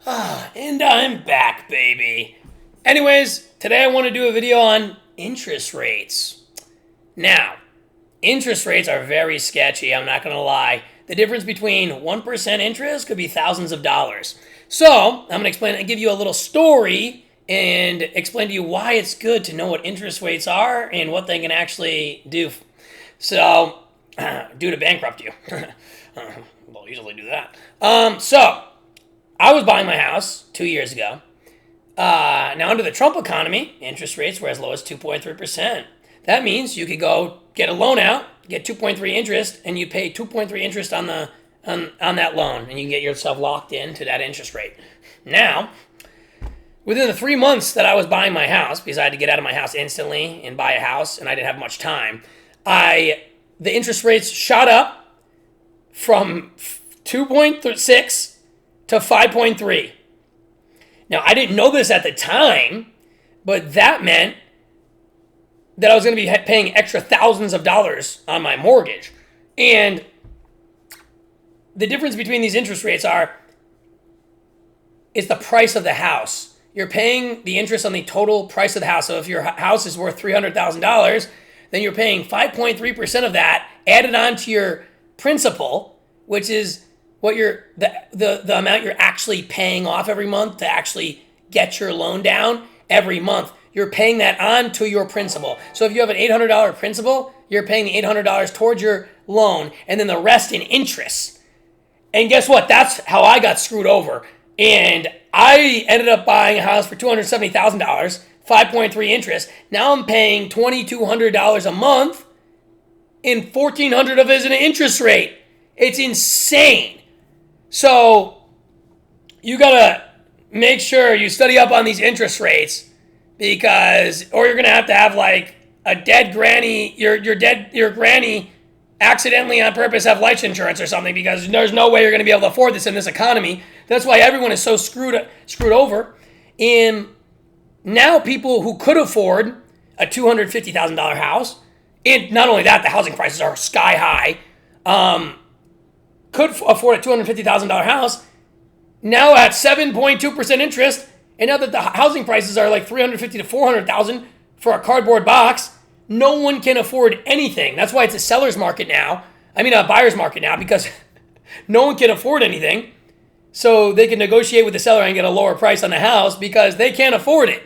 And I'm back, baby. Anyways, today I want to do a video on interest rates. Now, interest rates are very sketchy, I'm not going to lie. The difference between 1% interest could be thousands of dollars. So, I'm going to explain and give you a little story and explain to you why it's good to know what interest rates are and what they can actually do. So, do to bankrupt you. They'll usually do that. So, I was buying my house 2 years ago. Now, under the Trump economy, interest rates were as low as 2.3%. That means you could go get a loan out, get 2.3 interest, and you pay 2.3 interest on that loan, and you can get yourself locked into that interest rate. Now, within the 3 months that I was buying my house, because I had to get out of my house instantly and buy a house, and I didn't have much time, the interest rates shot up from 2.6 to 5.3. Now, I didn't know this at the time, but that meant that I was going to be paying extra thousands of dollars on my mortgage. And the difference between these interest rates is the price of the house. You're paying the interest on the total price of the house. So if your house is worth $300,000, then you're paying 5.3% of that added on to your principal, which is what the amount you're actually paying off every month to actually get your loan down every month. You're paying that on to your principal. So if you have an $800 principal, you're paying the $800 towards your loan and then the rest in interest. And guess what? That's how I got screwed over. And I ended up buying a house for $270,000, 5.3 interest. Now I'm paying $2,200 a month and $1,400 of it is an interest rate. It's insane. So you gotta make sure you study up on these interest rates or you're gonna have like a dead granny, your granny accidentally on purpose have life insurance or something, because there's no way you're gonna be able to afford this in this economy. That's why everyone is so screwed over. And now people who could afford a $250,000 house, and not only that, the housing prices are sky high, could afford a $250,000 house, now at 7.2% interest, and now that the housing prices are like $350,000 to $400,000 for a cardboard box, no one can afford anything. That's why it's a seller's market now. A buyer's market now, because no one can afford anything. So they can negotiate with the seller and get a lower price on the house because they can't afford it.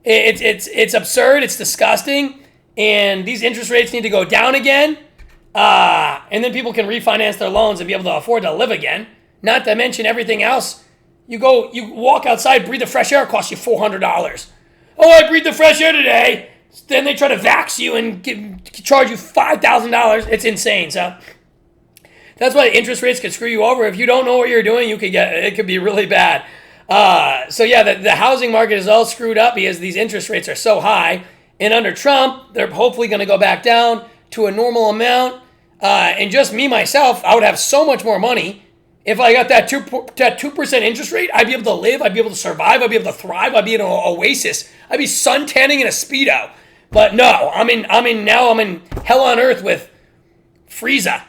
It's absurd. It's disgusting. And these interest rates need to go down again. And then people can refinance their loans and be able to afford to live again. Not to mention everything else. You walk outside, breathe the fresh air, it costs you $400. Oh, I breathed the fresh air today. Then they try to vax you and charge you $5,000. It's insane. So that's why interest rates could screw you over. If you don't know what you're doing, it could be really bad. So yeah, the housing market is all screwed up because these interest rates are so high. And under Trump, they're hopefully going to go back down to a normal amount. And just me, myself, I would have so much more money. If I got that 2% interest rate, I'd be able to live, I'd be able to survive, I'd be able to thrive, I'd be in an oasis. I'd be suntanning in a Speedo. But no, I'm in hell on earth with Frieza.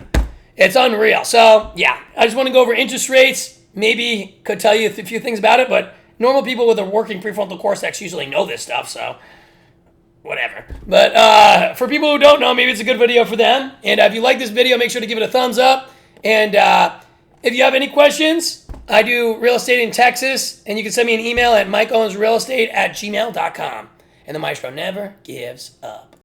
It's unreal. So yeah, I just want to go over interest rates. Maybe could tell you a few things about it, but normal people with a working prefrontal cortex usually know this stuff, so whatever. But for people who don't know, maybe it's a good video for them. And if you like this video, make sure to give it a thumbs up. And if you have any questions, I do real estate in Texas, and you can send me an email at mikeowensrealestate@gmail.com. And the maestro never gives up.